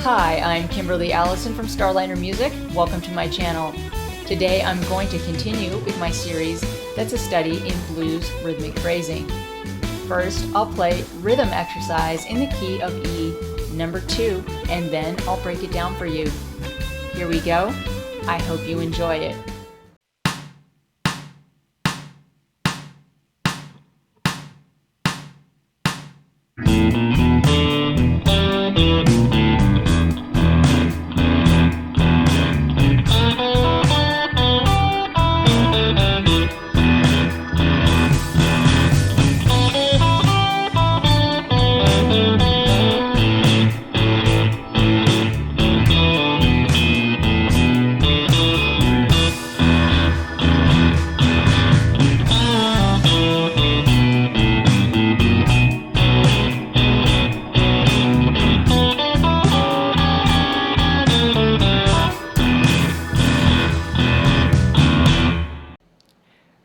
Hi, I'm Kimberly Allison from Starliner Music. Welcome to my channel. Today I'm going to continue with my series that's a study in blues rhythmic phrasing. First, I'll play rhythm exercise in the key of E, number 2, and then I'll break it down for you. Here we go. I hope you enjoy it.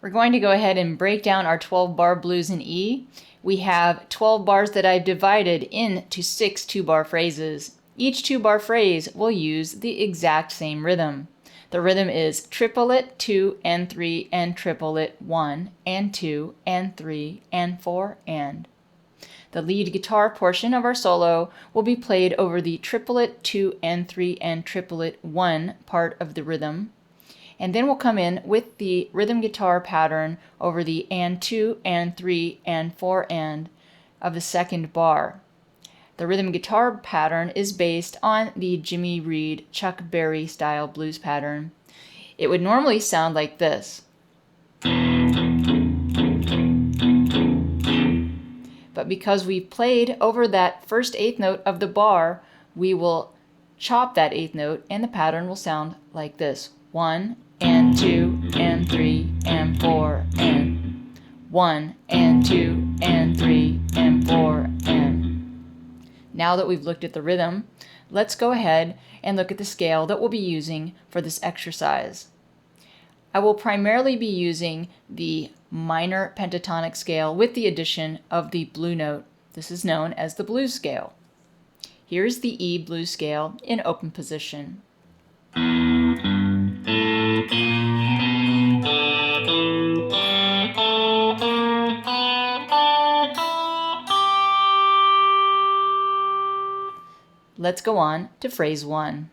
We're going to go ahead and break down our 12-bar blues in E. We have 12 bars that I've divided into 6 2-bar phrases. Each 2-bar phrase will use the exact same rhythm. The rhythm is triplet 2 and 3 and triplet 1 and 2 and 3 and 4 and. The lead guitar portion of our solo will be played over the triplet 2 and 3 and triplet 1 part of the rhythm. And then we'll come in with the rhythm guitar pattern over the and 2 and 3 and 4 and of the second bar. The rhythm guitar pattern is based on the Jimmy Reed Chuck Berry style blues pattern. It would normally sound like this. But because we've played over that first eighth note of the bar, we will chop that eighth note and the pattern will sound like this. 1 and 2 and 3 and 4 and 1 and 2 and 3 and 4 and. Now that we've looked at the rhythm, let's go ahead and look at the scale that we'll be using for this exercise. I will primarily be using the minor pentatonic scale with the addition of the blue note. This is known as the blues scale. Here's the E blues scale in open position. Let's go on to phrase 1.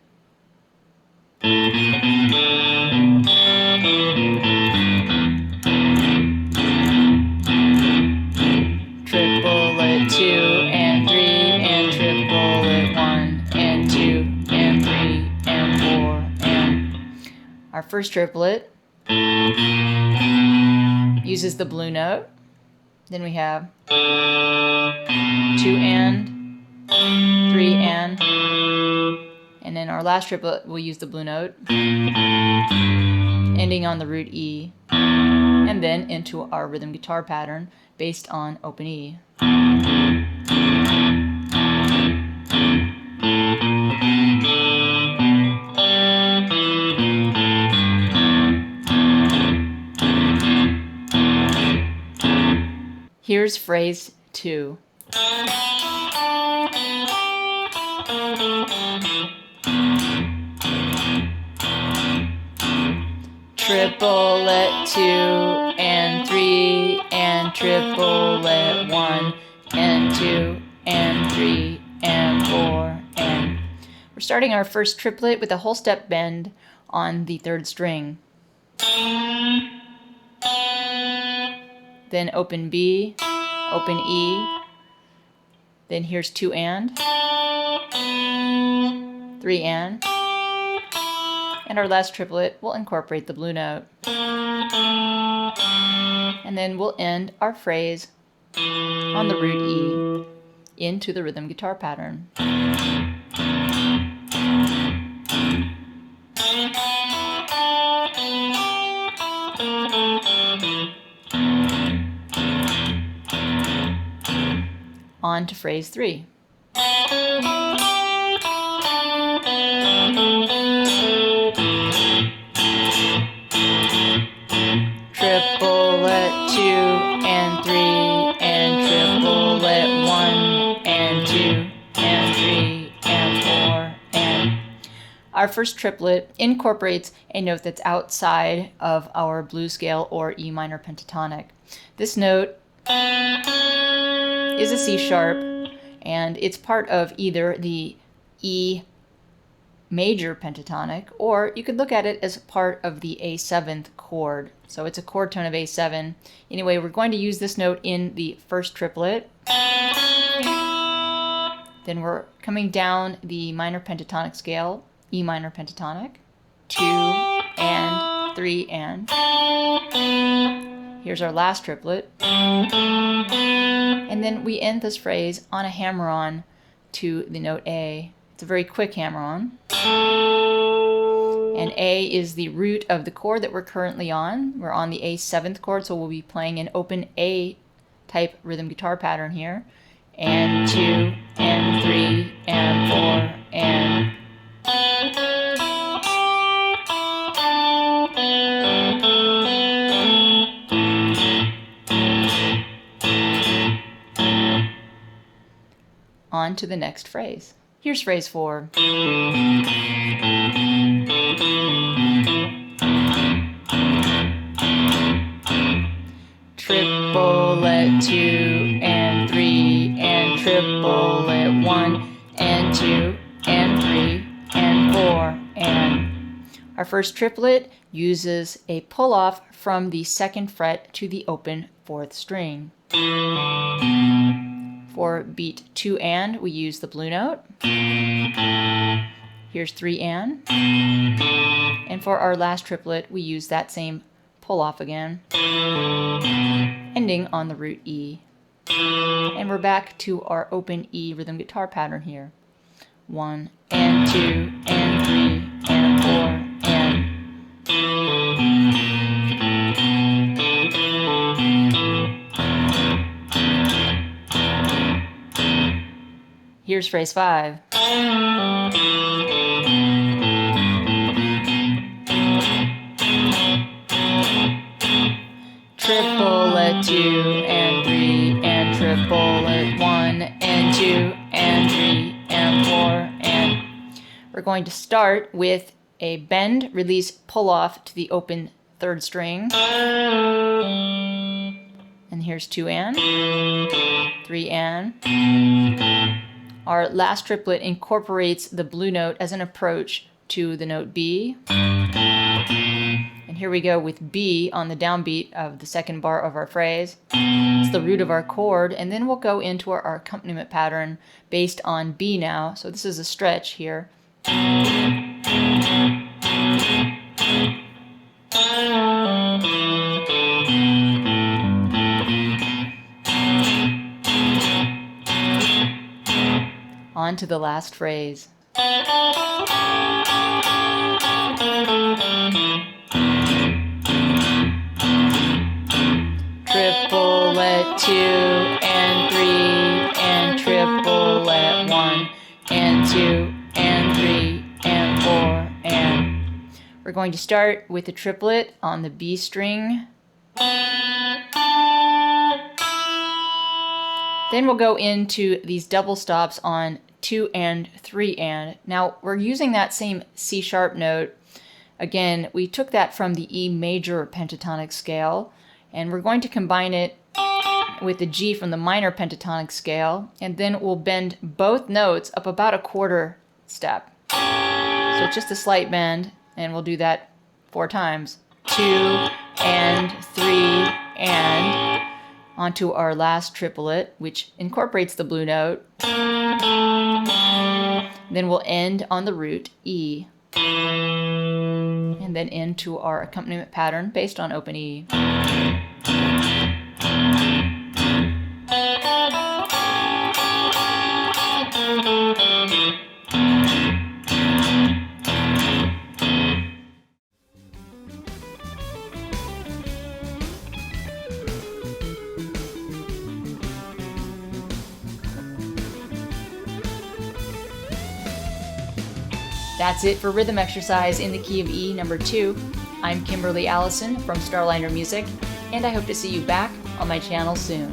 Triplet 2 and 3 and triplet 1 and 2 and 3 and 4 and. Our first triplet uses the blue note. Then we have 2 and 3 and then our last triplet will use the blue note, ending on the root E, and then into our rhythm guitar pattern based on open E. Here's phrase 2. Triplet 2 and 3 and triplet 1 and 2 and 3 and 4 and. We're starting our first triplet with a whole step bend on the 3rd string. Then open B, open E, then here's 2 and, 3 and our last triplet will incorporate the blue note. And then we'll end our phrase on the root E into the rhythm guitar pattern. On to phrase 3. Triplet 2 and 3 and triplet 1 and 2 and 3 and 4 our first triplet incorporates a note that's outside of our blues scale or E minor pentatonic. This note is a C sharp, and it's part of either the E major pentatonic, or you could look at it as part of the A7th chord. So it's a chord tone of A7. Anyway, we're going to use this note in the first triplet. Then we're coming down the minor pentatonic scale, E minor pentatonic, 2 and 3 and. Here's our last triplet. And then we end this phrase on a hammer-on to the note A. It's a very quick hammer-on. And A is the root of the chord that we're currently on. We're on the A7th chord, so we'll be playing an open A type rhythm guitar pattern here. And 2, and 3, and 4, and. On to the next phrase. Here's phrase 4. Triplet 2 and 3 and triplet 1 and 2 and 3 and 4 and. Our first triplet uses a pull off from the 2nd fret to the open 4th string. For beat 2 and, we use the blue note. Here's 3 and. And for our last triplet, we use that same pull off again, ending on the root E. And we're back to our open E rhythm guitar pattern here. 1 and 2 and 3 and 4 and. Here's phrase 5. Triplet 2 and 3 and triplet 1 and 2 and 3 and 4 and. We're going to start with a bend, release, pull off to the open 3rd string. And here's 2 and, 3 and. Our last triplet incorporates the blue note as an approach to the note B. And here we go with B on the downbeat of the 2nd bar of our phrase. It's the root of our chord, and then we'll go into our accompaniment pattern based on B now. So this is a stretch here. On to the last phrase. Triplet 2 and 3 and triplet 1 and 2 and 3 and 4 and. We're going to start with a triplet on the B string. Then we'll go into these double stops on 2 and 3 and. Now we're using that same C sharp note. Again, we took that from the E major pentatonic scale, and we're going to combine it with the G from the minor pentatonic scale, and then we'll bend both notes up about a 1/4 step. So it's just a slight bend, and we'll do that 4 times. 2 and 3 and. Onto our last triplet, which incorporates the blue note. Then we'll end on the root E. And then into our accompaniment pattern based on open E. That's it for rhythm exercise in the key of E number 2. I'm Kimberly Allison from Starliner Music, and I hope to see you back on my channel soon.